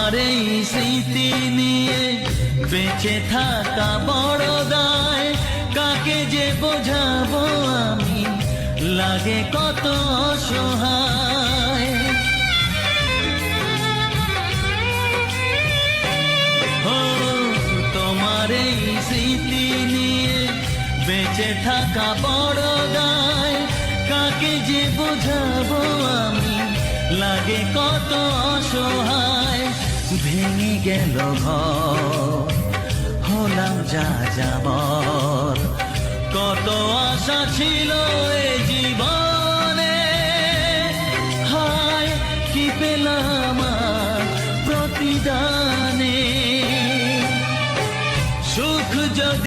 তোমার এই স্মৃতি নিয়ে বেঁচে থাকা বড় দায়, কাকে যে বোঝাবো আমি, লাগে কত অসহায়। ও তোমার এই স্মৃতি নিয়ে বেঁচে থাকা বড় দায়, কাকে যে বোঝাবো আমি, লাগে কত অসহায়। ভেঙে গেল ঘর, হলাম যা যাবার, কত আশা ছিল এ জীবন